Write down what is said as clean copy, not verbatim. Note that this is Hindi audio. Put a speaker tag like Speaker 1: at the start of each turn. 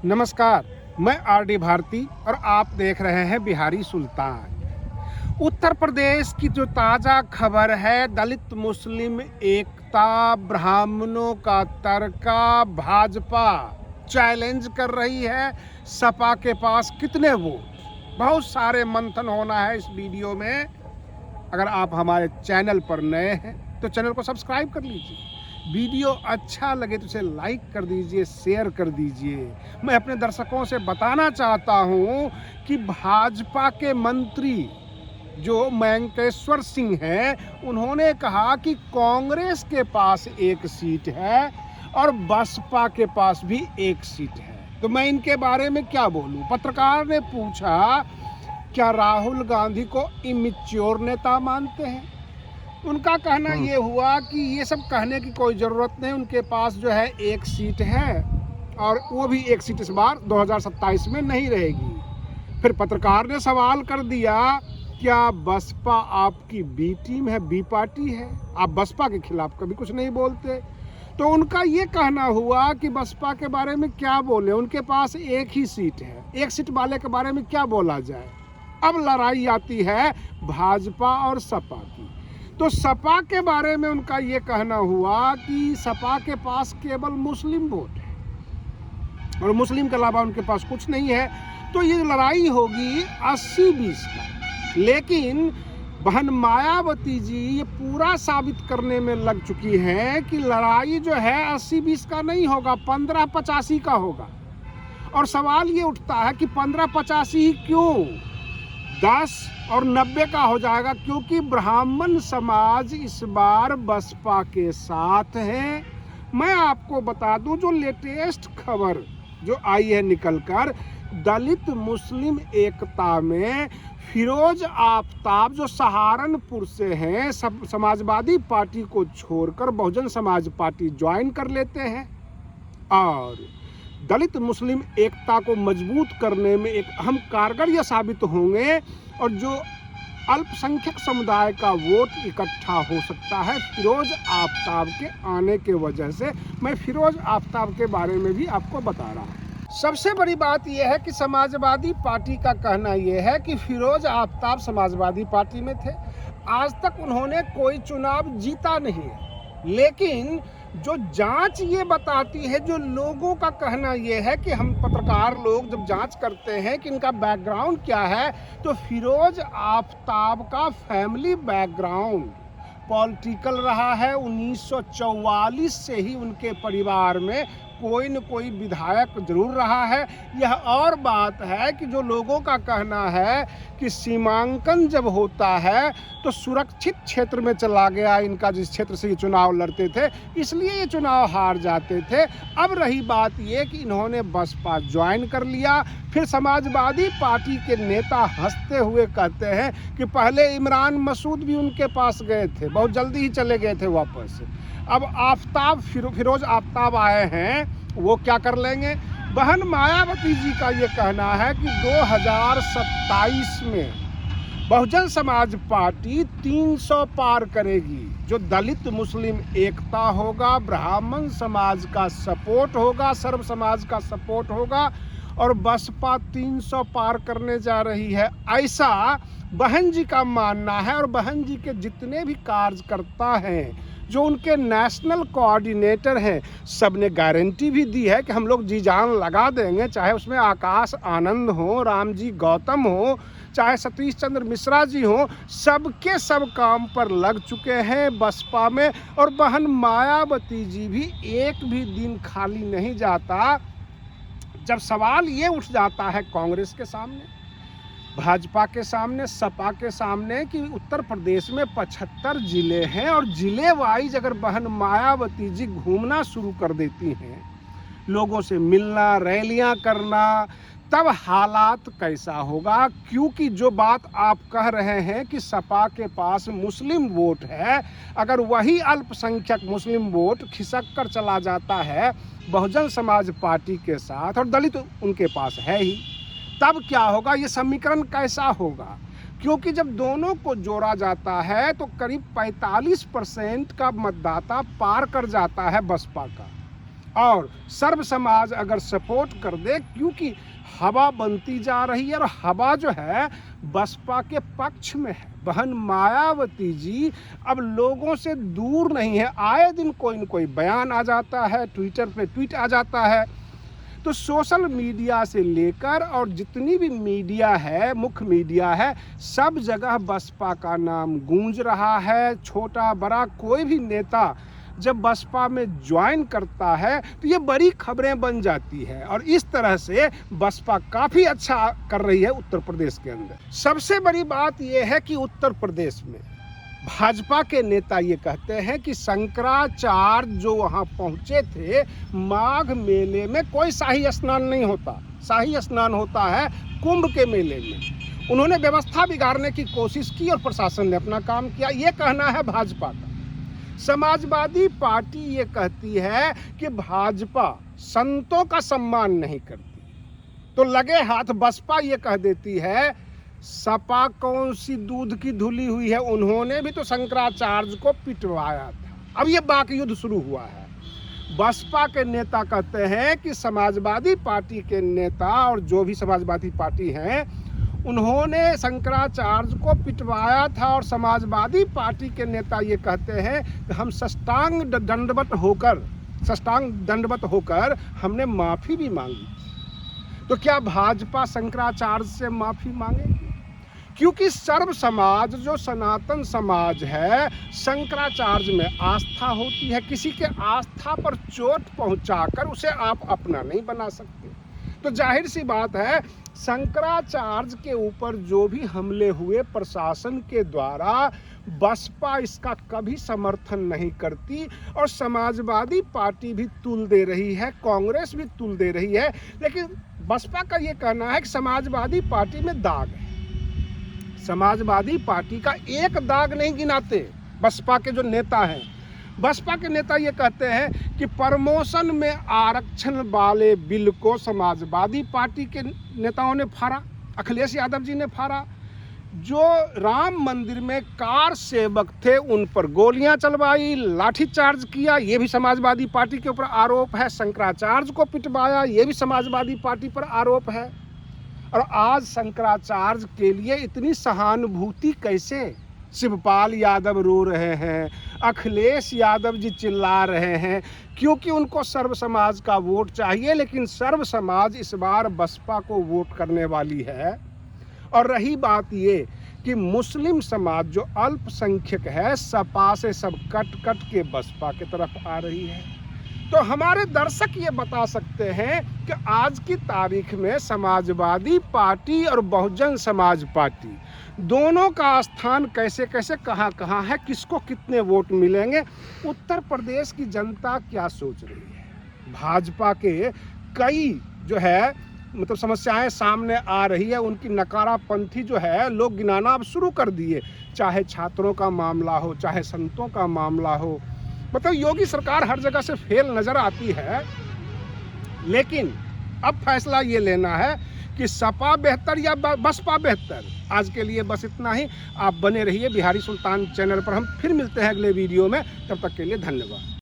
Speaker 1: नमस्कार, मैं आर.डी. भारती और आप देख रहे हैं बिहारी सुल्तान। उत्तर प्रदेश की जो ताज़ा खबर है, दलित मुस्लिम एकता, ब्राह्मणों का तड़का, भाजपा चैलेंज कर रही है सपा के पास कितने वोट। बहुत सारे मंथन होना है इस वीडियो में। अगर आप हमारे चैनल पर नए हैं तो चैनल को सब्सक्राइब कर लीजिए। वीडियो अच्छा लगे तो उसे लाइक कर दीजिए, शेयर कर दीजिए। मैं अपने दर्शकों से बताना चाहता हूं कि भाजपा के मंत्री जो मैंकेश्वर सिंह हैं, उन्होंने कहा कि कांग्रेस के पास एक सीट है और बसपा के पास भी एक सीट है। तो मैं इनके बारे में क्या बोलूं। पत्रकार ने पूछा, क्या राहुल गांधी को इमेच्योर नेता मानते हैं? उनका कहना ये हुआ कि ये सब कहने की कोई ज़रूरत नहीं, उनके पास जो है एक सीट है और वो भी एक सीट इस बार 2027 में नहीं रहेगी। फिर पत्रकार ने सवाल कर दिया, क्या बसपा आपकी बी टीम है, बी पार्टी है? आप बसपा के खिलाफ कभी कुछ नहीं बोलते। तो उनका ये कहना हुआ कि बसपा के बारे में क्या बोले, उनके पास एक ही सीट है, एक सीट वाले के बारे में क्या बोला जाए। अब लड़ाई आती है भाजपा और सपा की। तो सपा के बारे में उनका ये कहना हुआ कि सपा के पास केवल मुस्लिम वोट है और मुस्लिम के अलावा उनके पास कुछ नहीं है। तो ये लड़ाई होगी 80-20 का। लेकिन बहन मायावती जी ये पूरा साबित करने में लग चुकी हैं कि लड़ाई जो है 80-20 का नहीं होगा, 15-85 का होगा। और सवाल ये उठता है कि 15-85 ही क्यों, 10 और 90 का हो जाएगा, क्योंकि ब्राह्मण समाज इस बार बसपा के साथ है। मैं आपको बता दूं, जो लेटेस्ट खबर जो आई है निकलकर, दलित मुस्लिम एकता में फिरोज आफ्ताब जो सहारनपुर से हैं, सब समाजवादी पार्टी को छोड़कर बहुजन समाज पार्टी ज्वाइन कर लेते हैं और दलित मुस्लिम एकता को मजबूत करने में एक अहम कारगर यह साबित होंगे और जो अल्पसंख्यक समुदाय का वोट इकट्ठा हो सकता है फिरोज आफ्ताब के आने के वजह से। मैं फिरोज आफ्ताब के बारे में भी आपको बता रहा हूँ। सबसे बड़ी बात यह है कि समाजवादी पार्टी का कहना यह है कि फिरोज आफ्ताब समाजवादी पार्टी में थे, आज तक उन्होंने कोई चुनाव जीता नहीं है। लेकिन जो जांच ये बताती है, जो लोगों का कहना ये है कि हम पत्रकार लोग जब जांच करते हैं कि इनका बैकग्राउंड क्या है, तो फिरोज आफ्ताब का फैमिली बैकग्राउंड पॉलिटिकल रहा है। 1944 से ही उनके परिवार में कोई न कोई विधायक जरूर रहा है। यह और बात है कि जो लोगों का कहना है कि सीमांकन जब होता है तो सुरक्षित क्षेत्र में चला गया इनका, जिस क्षेत्र से ये चुनाव लड़ते थे, इसलिए ये चुनाव हार जाते थे। अब रही बात ये कि इन्होंने बसपा ज्वाइन कर लिया। फिर समाजवादी पार्टी के नेता हंसते हुए कहते हैं कि पहले इमरान मसूद भी उनके पास गए थे, बहुत जल्दी ही चले गए थे वापस। अब आफ्ताब फिरोज आफ्ताब आए हैं, वो क्या कर लेंगे। बहन मायावती जी का ये कहना है कि 2027 में बहुजन समाज पार्टी 300 पार करेगी। जो दलित मुस्लिम एकता होगा, ब्राह्मण समाज का सपोर्ट होगा, सर्व समाज का सपोर्ट होगा और बसपा 300 पार करने जा रही है, ऐसा बहन जी का मानना है। और बहन जी के जितने भी कार्यकर्ता हैं, जो उनके नेशनल कोऑर्डिनेटर हैं, सब ने गारंटी भी दी है कि हम लोग जी जान लगा देंगे, चाहे उसमें आकाश आनंद हो, रामजी गौतम हो, चाहे सतीश चंद्र मिश्रा जी हो, सबके सब काम पर लग चुके हैं बसपा में। और बहन मायावती जी भी एक भी दिन खाली नहीं जाता जब सवाल ये उठ जाता है कांग्रेस के सामने, भाजपा के सामने, सपा के सामने कि उत्तर प्रदेश में 75 जिले हैं और जिले वाइज अगर बहन मायावती जी घूमना शुरू कर देती हैं, लोगों से मिलना, रैलियां करना, तब हालात कैसा होगा। क्योंकि जो बात आप कह रहे हैं कि सपा के पास मुस्लिम वोट है, अगर वही अल्पसंख्यक मुस्लिम वोट खिसक कर चला जाता है बहुजन समाज पार्टी के साथ और दलित उनके पास है ही, तब क्या होगा, ये समीकरण कैसा होगा। क्योंकि जब दोनों को जोड़ा जाता है तो करीब 45% का मतदाता पार कर जाता है बसपा का। और सर्व समाज अगर सपोर्ट कर दे, क्योंकि हवा बनती जा रही है और हवा जो है बसपा के पक्ष में है। बहन मायावती जी अब लोगों से दूर नहीं है, आए दिन कोई न कोई बयान आ जाता है, ट्विटर पे ट्वीट आ जाता है। तो सोशल मीडिया से लेकर और जितनी भी मीडिया है, मुख्य मीडिया है, सब जगह बसपा का नाम गूंज रहा है। छोटा बड़ा कोई भी नेता जब बसपा में ज्वाइन करता है तो ये बड़ी खबरें बन जाती है और इस तरह से बसपा काफ़ी अच्छा कर रही है उत्तर प्रदेश के अंदर। सबसे बड़ी बात ये है कि उत्तर प्रदेश में भाजपा के नेता ये कहते हैं कि शंकराचार्य जो वहाँ पहुँचे थे माघ मेले में, कोई शाही स्नान नहीं होता, शाही स्नान होता है कुंभ के मेले में। उन्होंने व्यवस्था बिगाड़ने की कोशिश की और प्रशासन ने अपना काम किया, ये कहना है भाजपा का। समाजवादी पार्टी ये कहती है कि भाजपा संतों का सम्मान नहीं करती, तो लगे हाथ बसपा ये कह देती है सपा कौन सी दूध की धुली हुई है, उन्होंने भी तो शंकराचार्य को पिटवाया था। अब ये बाक युद्ध शुरू हुआ है। बसपा के नेता कहते हैं कि समाजवादी पार्टी के नेता और जो भी समाजवादी पार्टी हैं उन्होंने शंकराचार्य को पिटवाया था, और समाजवादी पार्टी के नेता ये कहते हैं कि हम साष्टांग दंडवत होकर हमने माफ़ी भी मांगी। तो क्या भाजपा शंकराचार्य से माफ़ी मांगेगी? क्योंकि सर्व समाज जो सनातन समाज है, शंकराचार्य में आस्था होती है। किसी के आस्था पर चोट पहुंचाकर उसे आप अपना नहीं बना सकते। तो जाहिर सी बात है शंकराचार्य के ऊपर जो भी हमले हुए प्रशासन के द्वारा, बसपा इसका कभी समर्थन नहीं करती और समाजवादी पार्टी भी तुल दे रही है, कांग्रेस भी तुल दे रही है। लेकिन बसपा का ये कहना है कि समाजवादी पार्टी में दाग है। समाजवादी पार्टी का एक दाग नहीं गिनाते बसपा के जो नेता हैं। बसपा के नेता ये कहते हैं कि प्रमोशन में आरक्षण वाले बिल को समाजवादी पार्टी के नेताओं ने फाड़ा, अखिलेश यादव जी ने फाड़ा। जो राम मंदिर में कार सेवक थे उन पर गोलियां चलवाई, लाठीचार्ज किया, ये भी समाजवादी पार्टी के ऊपर आरोप है। शंकराचार्य को पिटवाया, ये भी समाजवादी पार्टी पर आरोप है। और आज शंकराचार्य के लिए इतनी सहानुभूति कैसे? शिवपाल यादव रो रहे हैं, अखिलेश यादव जी चिल्ला रहे हैं, क्योंकि उनको सर्व समाज का वोट चाहिए। लेकिन सर्व समाज इस बार बसपा को वोट करने वाली है। और रही बात ये कि मुस्लिम समाज जो अल्पसंख्यक है, सपा से सब कट कट के बसपा की तरफ आ रही है। तो हमारे दर्शक ये बता सकते हैं कि आज की तारीख में समाजवादी पार्टी और बहुजन समाज पार्टी दोनों का स्थान कैसे कैसे कहाँ कहाँ है, किसको कितने वोट मिलेंगे, उत्तर प्रदेश की जनता क्या सोच रही है। भाजपा के कई जो है मतलब समस्याएं सामने आ रही है, उनकी नकारापंथी जो है लोग गिनाना अब शुरू कर दिए, चाहे छात्रों का मामला हो, चाहे संतों का मामला हो। मतलब योगी सरकार हर जगह से फेल नजर आती है। लेकिन अब फैसला ये लेना है कि सपा बेहतर या बसपा बेहतर। आज के लिए बस इतना ही। आप बने रहिए बिहारी सुल्तान चैनल पर। हम फिर मिलते हैं अगले वीडियो में, तब तक के लिए धन्यवाद।